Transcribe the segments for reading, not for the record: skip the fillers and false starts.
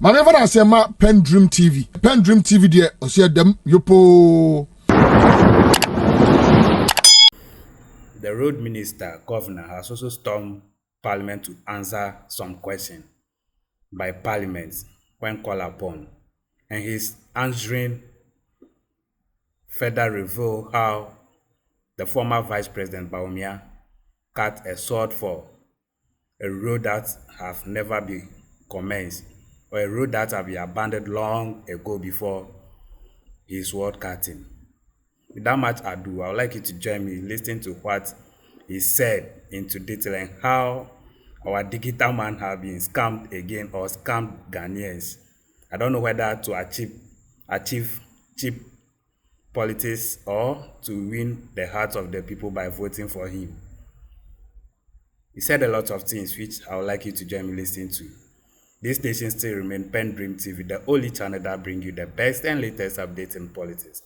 Mame fa na se ma PENDREAM TV. PENDREAM TV de o se dem yopo. The road minister, governor, has also stormed Parliament to answer some questions by Parliament when called upon. And his answering further reveal how the former Vice President Bawumia cut a sword for a road that have never been commenced, or a road that have been abandoned long ago before his sword cutting. Without much ado, I would like you to join me in listening to what he said into detail and how our digital man have been scammed again or scammed Ghanaians. I don't know whether to achieve cheap politics or to win the hearts of the people by voting for him. He said a lot of things which I would like you to join me listening to. This station still remains PENDREAM TV, the only channel that brings you the best and latest updates in politics.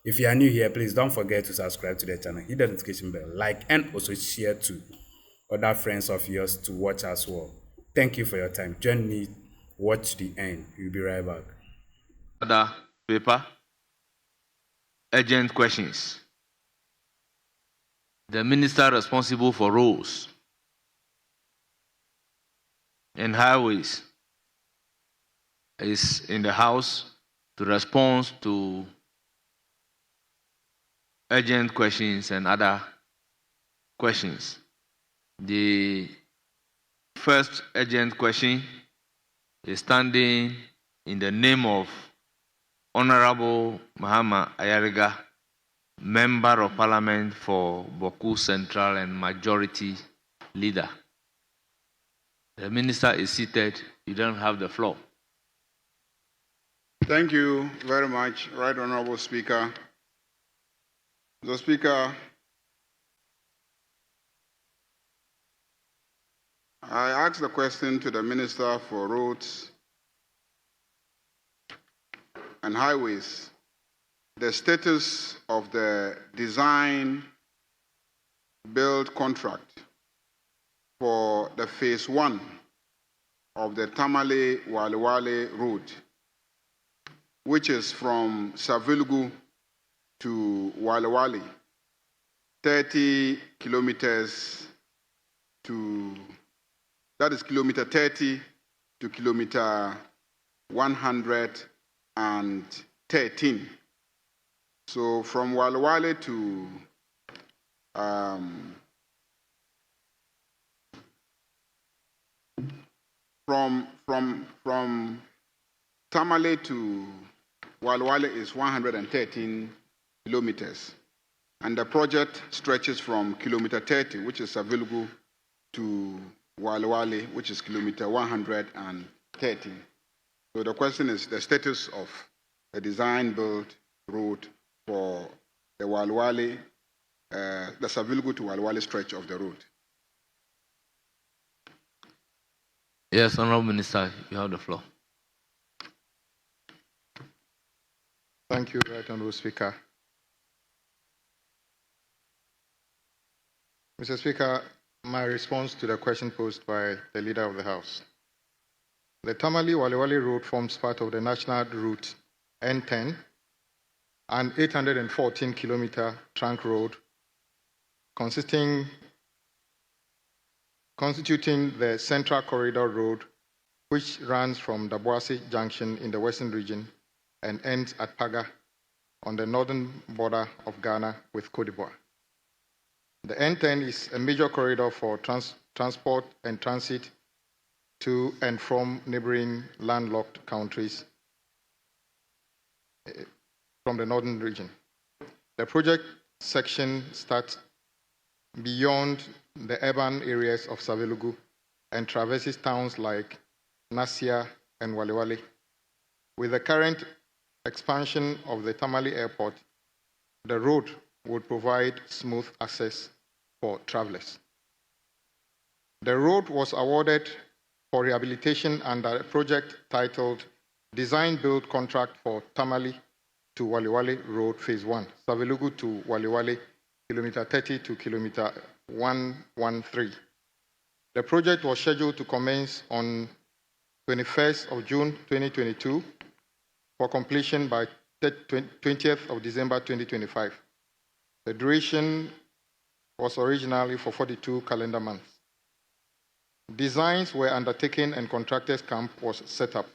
If you are new here, please don't forget to subscribe to the channel, hit the notification bell, like, and also share to other friends of yours to watch as well. Thank you for your time. Join me, watch the end. We'll be right back. Other paper, urgent questions. The minister responsible for roads and highways is in the House to respond to urgent questions and other questions. The first urgent question is standing in the name of Honorable Mahama Ayariga, Member of Parliament for Boku Central and Majority Leader. The minister is seated. You don't have the floor. Thank you very much, Right Honorable Speaker. Mr. Speaker, I asked the question to the Minister for Roads and Highways, the status of the design build contract for the phase 1 of the Tamale-Walewale Road, which is from Savilgu to Walewale, 30 kilometers to, that is kilometer 30 to kilometer 113. So from Walewale to from Tamale to Walewale is 113 kilometers, and the project stretches from kilometer 30, which is Savilgu, to Walewale, which is kilometer 130. So the question is the status of the design-build road for the Walewale, the Savilgu to Walewale stretch of the road. Yes, Honorable Minister, you have the floor. Thank you, Right Honorable Speaker. Mr. Speaker, my response to the question posed by the Leader of the House. The Tamale-Walewale Road forms part of the National Route N10, an 814-kilometer trunk road constituting the Central Corridor Road, which runs from Daboase Junction in the Western Region and ends at Paga on the northern border of Ghana with Côte d'Ivoire. The N10 is a major corridor for transport and transit to and from neighboring landlocked countries from the northern region. The project section starts beyond the urban areas of Savilgu and traverses towns like Nasia and Walewale. With the current expansion of the Tamale Airport, the road would provide smooth access for travelers. The road was awarded for rehabilitation under a project titled Design Build Contract for Tamale to Walewale Road Phase 1, Savilgu to Walewale, kilometer 30 to kilometer 113. The project was scheduled to commence on 21st of June 2022 for completion by 20th of December 2025. The duration was originally for 42 calendar months. Designs were undertaken and contractors' camp was set up.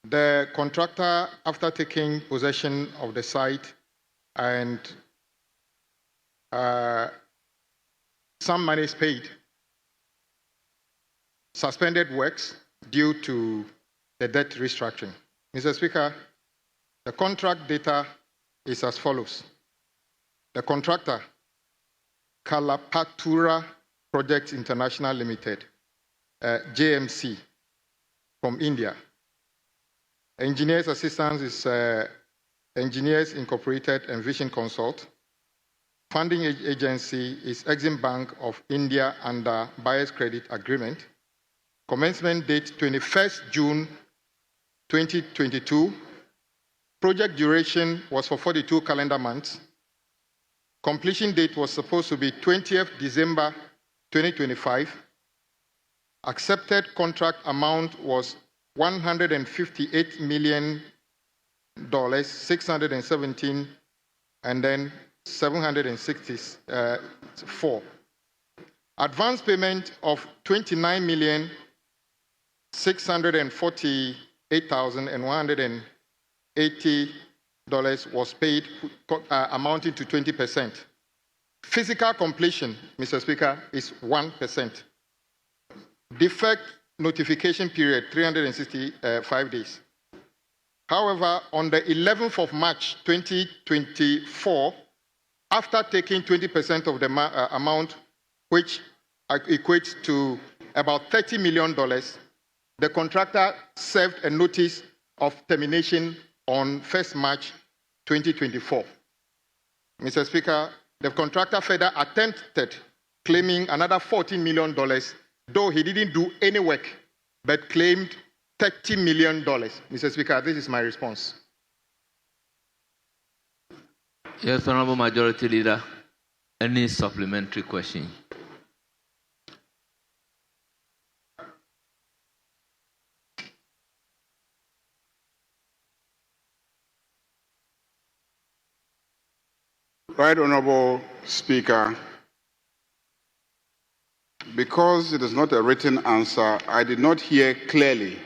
The contractor, after taking possession of the site and some money is paid, suspended works due to the debt restructuring. Mr. Speaker, the contract data is as follows. The contractor, Kalapatura Projects International Limited, JMC, from India. Engineers Assistance is Engineers Incorporated and Vision Consult. Funding agency is Exim Bank of India under Buyer's Credit Agreement. Commencement date 21st June 2022. Project duration was for 42 calendar months. Completion date was supposed to be 20th December 2025. Accepted contract amount was $158 million, 617, and then 764. Advance payment of $29,648,180 was paid, amounting to 20%. Physical completion, Mr. Speaker, is 1%. Defect notification period, 365 days. However, on the 11th of March 2024, after taking 20% of the amount, which equates to about $30 million, the contractor served a notice of termination on 1st March 2024. Mr. Speaker, the contractor further attempted claiming another $14 million, though he didn't do any work, but claimed $30 million. Mr. Speaker, this is my response. Yes, Honorable Majority Leader. Any supplementary question? Right Honorable Speaker, because it is not a written answer, I did not hear clearly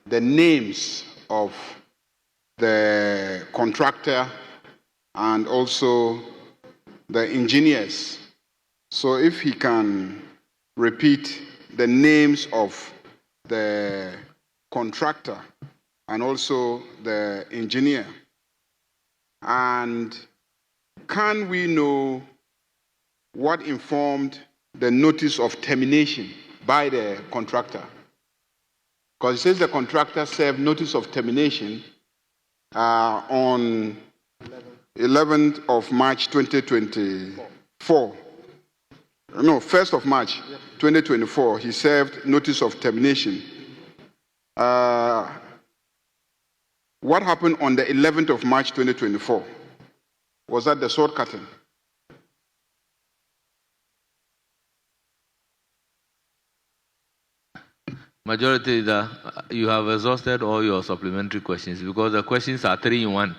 the names of the contractor and also the engineers. So if he can repeat the names of the contractor and also the engineer. And can we know what informed the notice of termination by the contractor? Because it says the contractor served notice of termination on 11th of March 2024. No, 1st of March 2024, he served notice of termination. What happened on the 11th of March 2024? Was that the sword cutting? Majority Leader, you have exhausted all your supplementary questions because the questions are 3 in 1.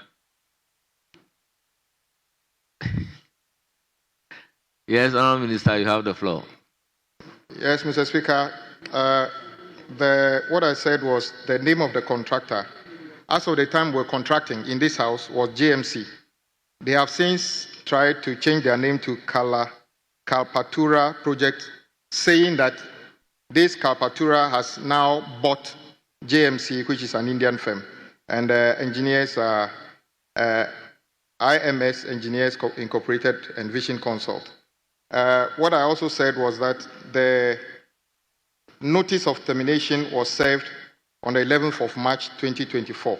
Yes, Honourable Minister, you have the floor. Yes, Mr. Speaker. What I said was the name of the contractor. As of the time we're contracting in this house was JMC. They have since tried to change their name to Kalpatura Project, saying that this Kalpatura has now bought JMC, which is an Indian firm, and engineers are IMS Engineers Incorporated and Vision Consult. What I also said was that the notice of termination was served on the 11th of March 2024.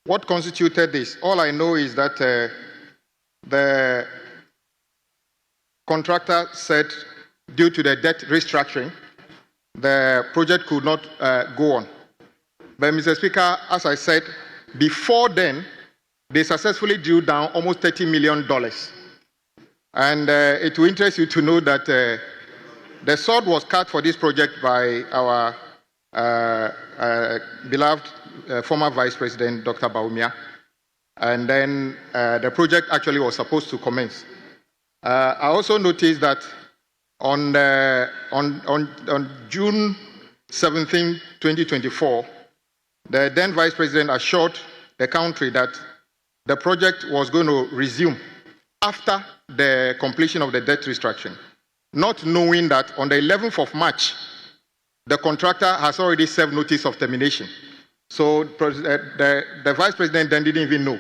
What constituted this? All I know is that the contractor said due to the debt restructuring, the project could not go on. But Mr. Speaker, as I said, before then, they successfully drew down almost $30 million. And it will interest you to know that The sword was cut for this project by our beloved former Vice President, Dr. Bawumia. And then the project actually was supposed to commence. I also noticed that on June 17, 2024, the then Vice President assured the country that the project was going to resume after the completion of the debt restructuring, not knowing that on the 11th of March, the contractor has already served notice of termination. So the Vice President then didn't even know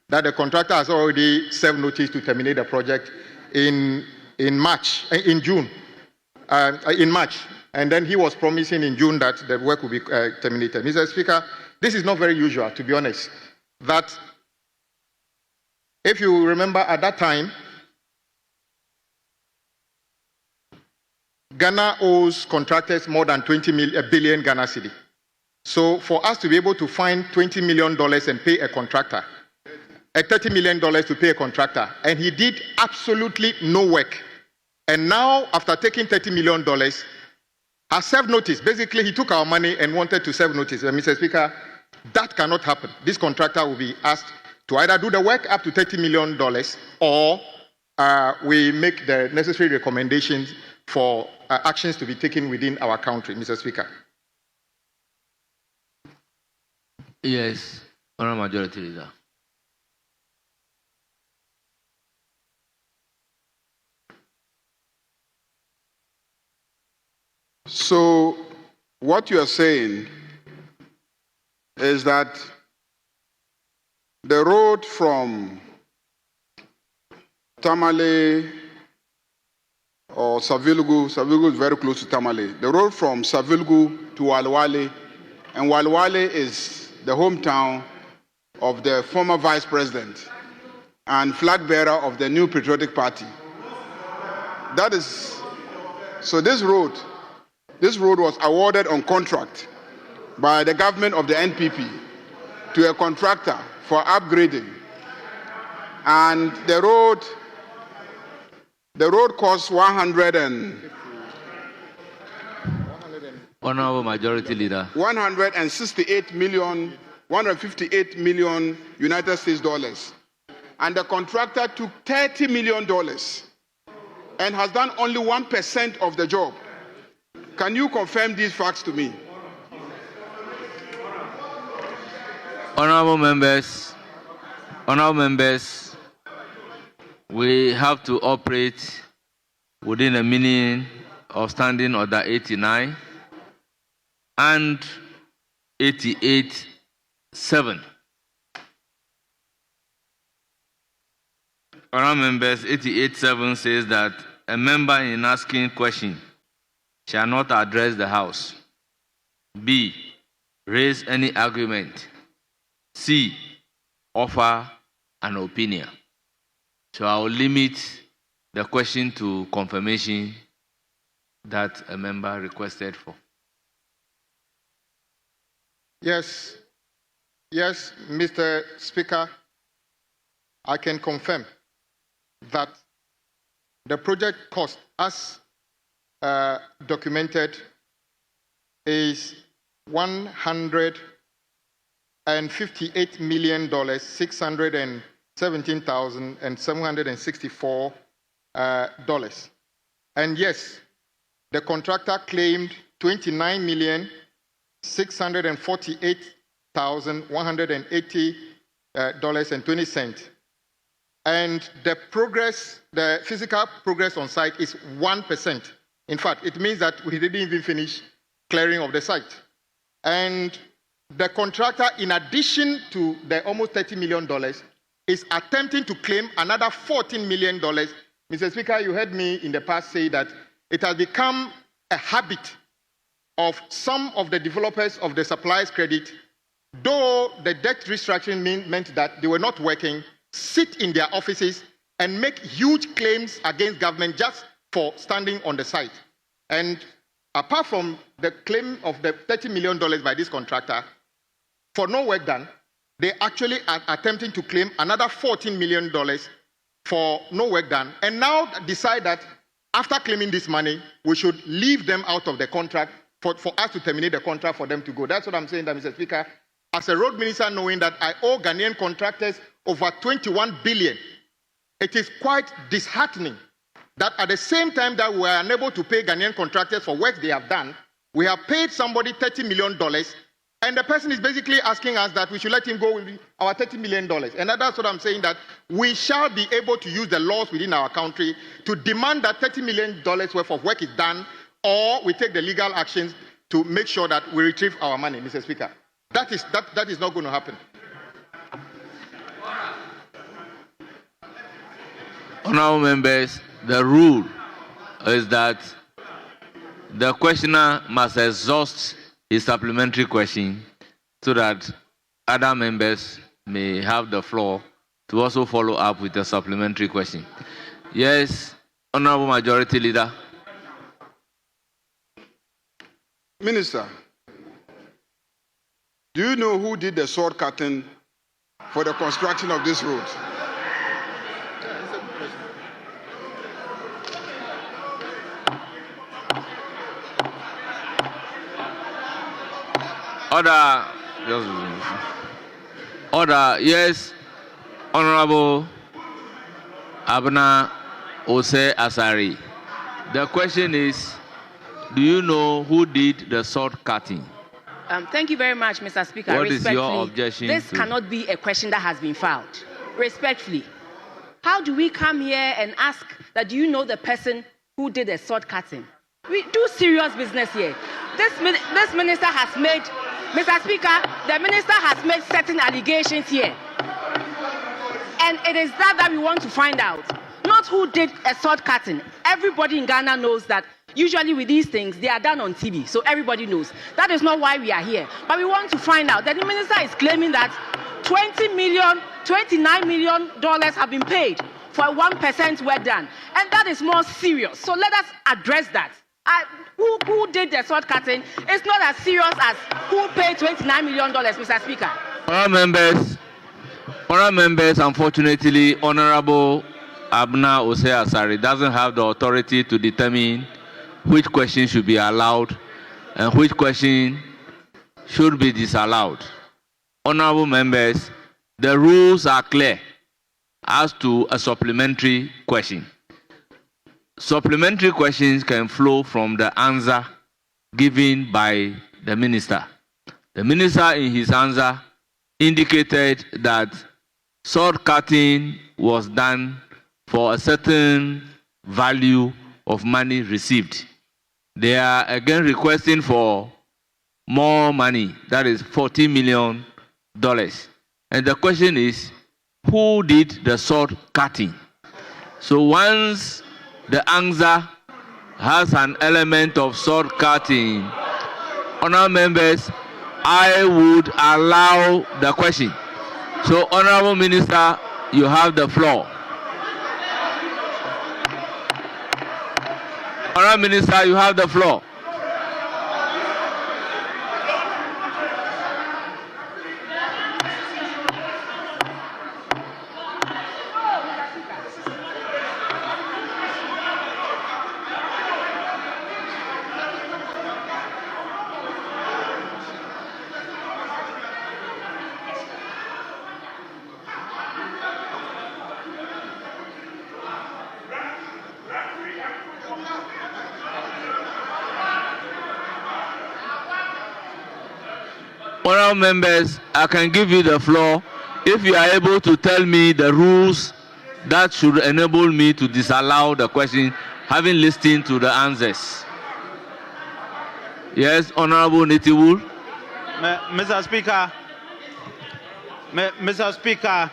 that the contractor has already served notice to terminate the project in March, in March. And then he was promising in June that the work will be terminated. Mr. Speaker, this is not very usual, to be honest. That, if you remember at that time, Ghana owes contractors more than 20 billion Ghana cedi. So for us to be able to find $20 million and pay a contractor, $30 million to pay a contractor, and he did absolutely no work. And now, after taking $30 million, has served notice. Basically, he took our money and wanted to serve notice. And Mr. Speaker, that cannot happen. This contractor will be asked to either do the work up to $30 million or we make the necessary recommendations for actions to be taken within our country, Mr. Speaker. Yes, Honourable Majority Leader. So what you are saying is that the road from Tamale or Savilgu is very close to Tamale. The road from Savilgu to Walwale, and Walwale is the hometown of the former Vice President and flag bearer of the New Patriotic Party. That is, so this road was awarded on contract by the government of the NPP to a contractor for upgrading. And the road costs Honourable Majority Leader. 158 million United States dollars. And the contractor took $30 million and has done only 1% of the job. Can you confirm these facts to me? Honourable members, we have to operate within the meaning of Standing Order 89 and 88.7. Honourable members, 88.7 says that a member in asking question shall not address the House. B, raise any argument. C, offer an opinion. So I will limit the question to confirmation that a member requested for. Yes, Mr. Speaker, I can confirm that the project cost, as documented, is $158,617,764. And yes, the contractor claimed $29,648,180.20. And the physical progress on site is 1%. In fact, it means that we didn't even finish clearing of the site. And the contractor, in addition to the almost $30 million, is attempting to claim another $14 million. Mr. Speaker, you heard me in the past say that it has become a habit of some of the developers of the suppliers credit, though the debt restructuring meant that they were not working, sit in their offices and make huge claims against government just for standing on the site. And apart from the claim of the $30 million by this contractor for no work done, they actually are attempting to claim another $14 million for no work done, and now decide that after claiming this money, we should leave them out of the contract for us to terminate the contract for them to go. That's what I'm saying, that, Mr. Speaker. As a road minister, knowing that I owe Ghanaian contractors over 21 billion, it is quite disheartening that at the same time that we are unable to pay Ghanaian contractors for work they have done, we have paid somebody $30 million, and the person is basically asking us that we should let him go with our $30 million. And that's what I'm saying, that we shall be able to use the laws within our country to demand that $30 million worth of work is done, or we take the legal actions to make sure that we retrieve our money, Mr. Speaker. That is not going to happen. Honourable members, the rule is that the questioner must exhaust his supplementary question so that other members may have the floor to also follow up with a supplementary question. Yes, Honourable Majority Leader. Minister, do you know who did the sword cutting for the construction of this road? Order, yes, Honorable Abna Ose Asari. The question is, do you know who did the sword cutting? Thank you very much, Mr. Speaker. What is your objection? This cannot be a question that has been filed. Respectfully, how do we come here and ask that, do you know the person who did the sword cutting? We do serious business here. This minister has made, Mr. Speaker, the minister has made certain allegations here. And it is that we want to find out. Not who did a sword cutting. Everybody in Ghana knows that usually with these things, they are done on TV. So everybody knows. That is not why we are here. But we want to find out that the minister is claiming that $29 million have been paid for 1% work done. And that is more serious. So let us address that. Who did the sword cutting? It's not as serious as who paid $29 million, Mr. Speaker. Honourable members, unfortunately, Honourable Abna Ose Asari doesn't have the authority to determine which question should be allowed and which question should be disallowed. Honourable members, the rules are clear as to a supplementary question. Supplementary questions can flow from the answer given by the minister. The minister in his answer indicated that sword cutting was done for a certain value of money received. They are again requesting for more money, that is $40 million. And the question is, who did the sword cutting? So once the answer has an element of sword cutting, honourable members, I would allow the question. So, Honourable Minister, you have the floor. Honourable Minister, you have the floor. Honourable members, I can give you the floor if you are able to tell me the rules that should enable me to disallow the question, having listened to the answers. Yes, Honourable Nitiwul. Mr. Speaker,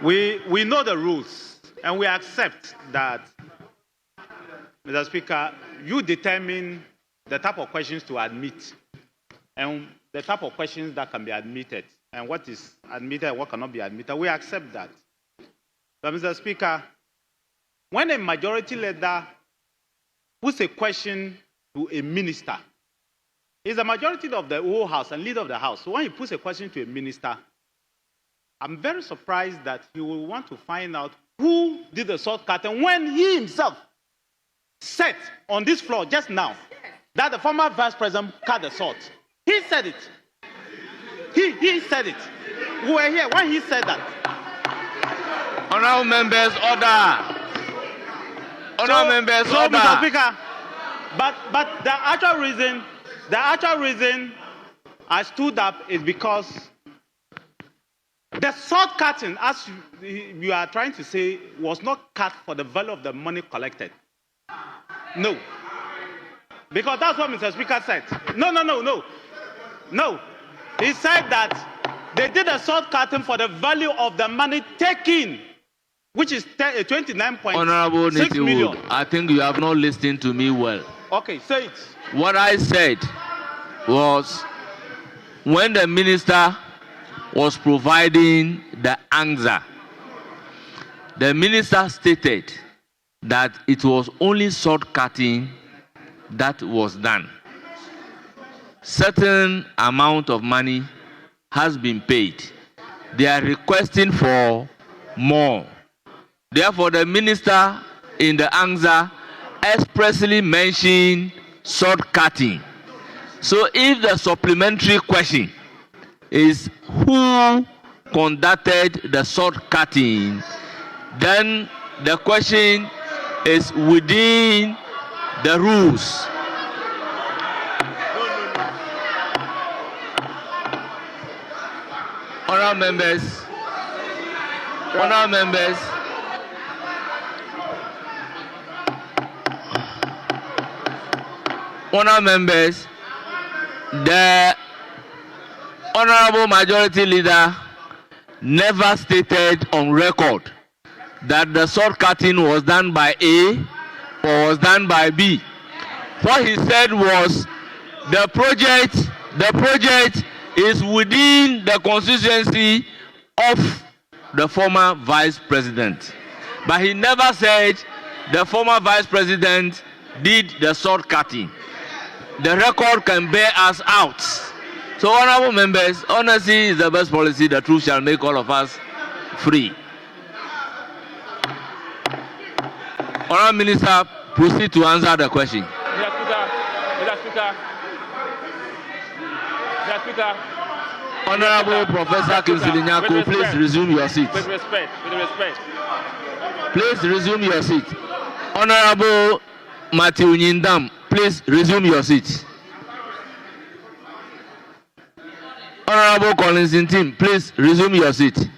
we know the rules and we accept that, Mr. Speaker, you determine the type of questions to admit and the type of questions that can be admitted and what is admitted and what cannot be admitted. We accept that. But, Mr. Speaker, when a majority leader puts a question to a minister, he's a majority of the whole house and leader of the house. So when he puts a question to a minister, I'm very surprised that he will want to find out who did the sword cutting when he himself said on this floor just now that the former vice president cut the salt. He said it. He said it. We were here when he said that. Honorable members, order. Honorable members, so, order. Mr. Speaker, but the actual reason I stood up is because the salt cutting, as you are trying to say, was not cut for the value of the money collected. No. Because that's what Mr. Speaker said. No. He said that they did a salt cutting for the value of the money taken, which is 29.6 Honorable million. Wood, I think you have not listened to me well. Okay, say it. What I said was when the minister was providing the answer, the minister stated that it was only salt cutting that was done. Certain amount of money has been paid. They are requesting for more. Therefore, the minister in the answer expressly mentioned salt cutting. So if the supplementary question is who conducted the salt cutting, then the question is within the rules. Honourable members, the Honourable Majority Leader never stated on record that the salt cutting was done by A or was done by B. What he said was the project is within the constituency of the former vice president. But he never said the former vice president did the salt cutting. The record can bear us out. So, honorable members, honesty is the best policy. The truth shall make all of us free. Honorable Minister, proceed to answer the question. Mr. Speaker. Honorable Professor Kimsilinyako, please resume your seat. With respect. Please resume your seat. Honorable Matthew Nyindam, please resume your seat. Honorable Collins Tim, please resume your seat.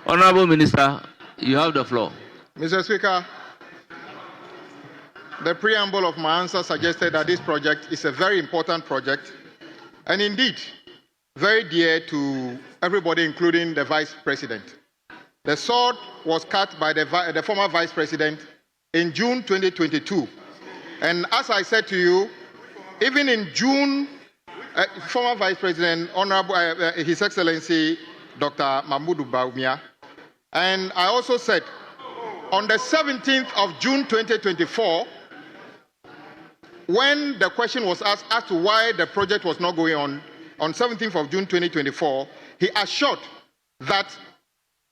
Honorable Minister, you have the floor. Mr. Speaker, the preamble of my answer suggested that this project is a very important project and indeed very dear to everybody, including the Vice President. The salt was cut by the former Vice President in June 2022. And as I said to you, even in June, former Vice President, Honorable His Excellency Dr. Mahmoud Bawumia, and I also said on the 17th of June 2024, when the question was asked as to why the project was not going on 17th of June 2024, he assured that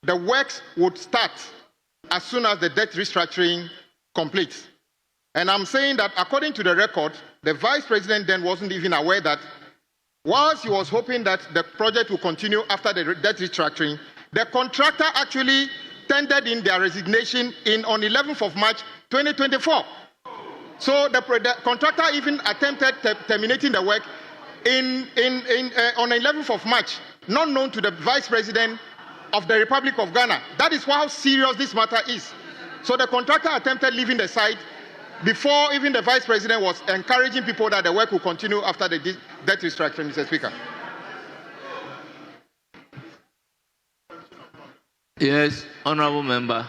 the works would start as soon as the debt restructuring completes. And I'm saying that according to the record, the Vice President then wasn't even aware that whilst he was hoping that the project would continue after the debt restructuring, the contractor actually tendered in their resignation on 11th of March 2024. So the contractor even attempted terminating the work on 11th of March, not known to the Vice President of the Republic of Ghana. That is how serious this matter is. So the contractor attempted leaving the site before even the Vice President was encouraging people that the work will continue after the debt restructuring, Mr. Speaker. Yes, honorable member.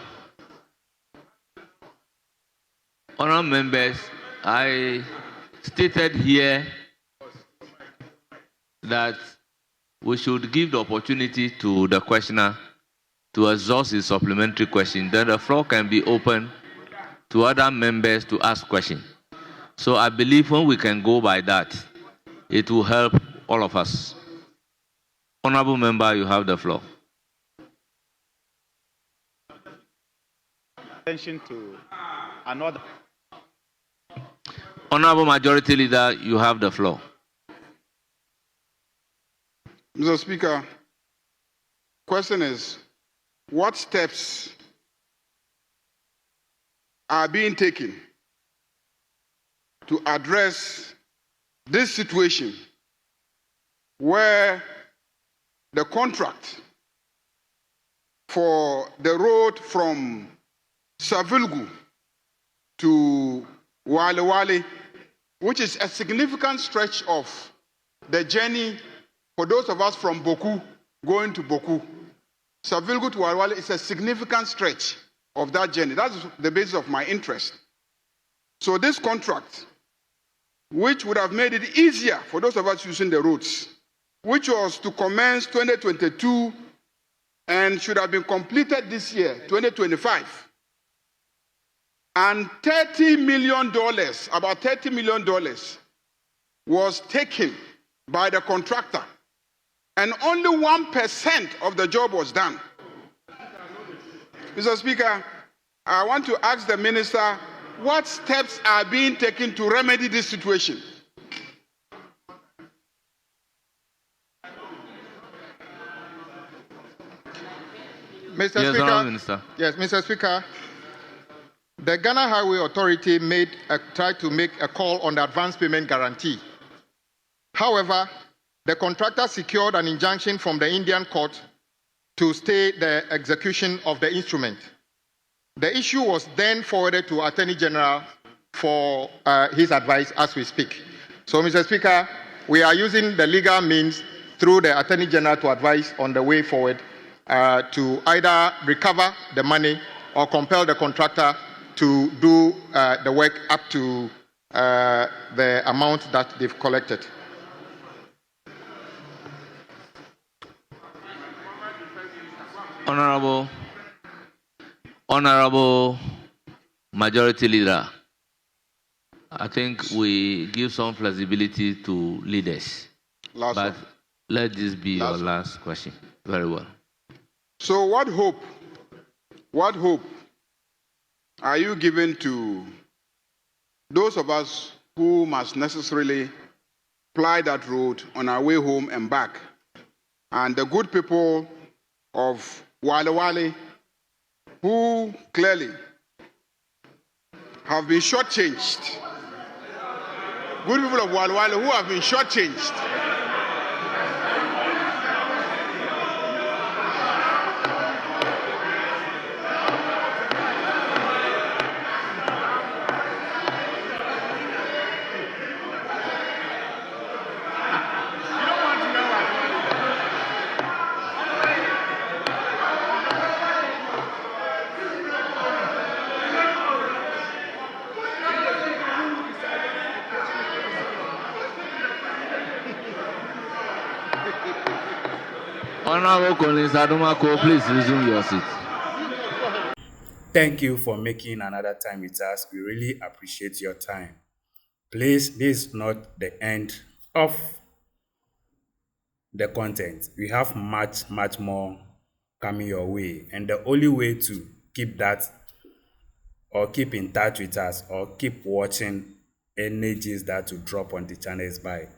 Honorable members, I stated here that we should give the opportunity to the questioner to exhaust his supplementary question. Then the floor can be open to other members to ask questions. So I believe when we can go by that, it will help all of us. Honorable member, you have the floor. Attention to another. Honorable Majority Leader, you have the floor. Mr. Speaker, question is, what steps are being taken to address this situation where the contract for the road from Savilgu to Wale Wale, which is a significant stretch of the journey for those of us from Boku going to Boku. Savilgu to Wale Wale is a significant stretch of that journey. That's the basis of my interest. So this contract, which would have made it easier for those of us using the roads, which was to commence 2022 and should have been completed this year, 2025. And $30 million, about $30 million, was taken by the contractor. And only 1% of the job was done. Mr. Speaker, I want to ask the Minister, what steps are being taken to remedy this situation? Mr. Yes, Speaker, Minister. Yes, Mr. Speaker, the Ghana Highway Authority tried to make a call on the advance payment guarantee. However, the contractor secured an injunction from the Indian court to stay the execution of the instrument. The issue was then forwarded to Attorney General for his advice as we speak. So, Mr. Speaker, we are using the legal means through the Attorney General to advise on the way forward to either recover the money or compel the contractor to do the work up to the amount that they've collected. Honorable Majority Leader, I think we give some flexibility to leaders. But let this be your last question. Very well. So what hope are you giving to those of us who must necessarily ply that road on our way home and back, and the good people of Wale Wale who clearly have been shortchanged? Good people of Wale Wale who have been shortchanged. Honorable Collins Adumako, please resume your seat. Thank you for making another time with us. We really appreciate your time. Please, this is not the end of the content. We have much more coming your way. And the only way to keep that or keep in touch with us or keep watching any gist that will drop on the channel is by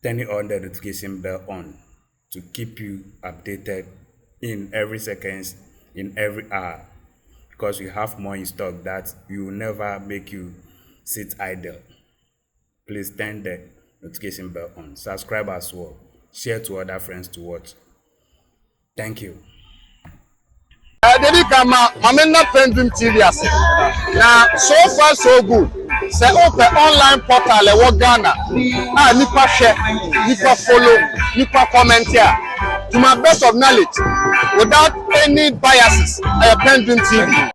turning on the notification bell on to keep you updated in every second, in every hour, because we have more in stock that we will never make you sit idle. Please turn the notification bell on, subscribe as well, share to other friends to watch. Thank you. PENDREAM TV now, so far so good. Say open online portal e Ghana. Nipa share, nipa follow, nipa comment here. To my best of knowledge, without any biases, PENDREAM TV.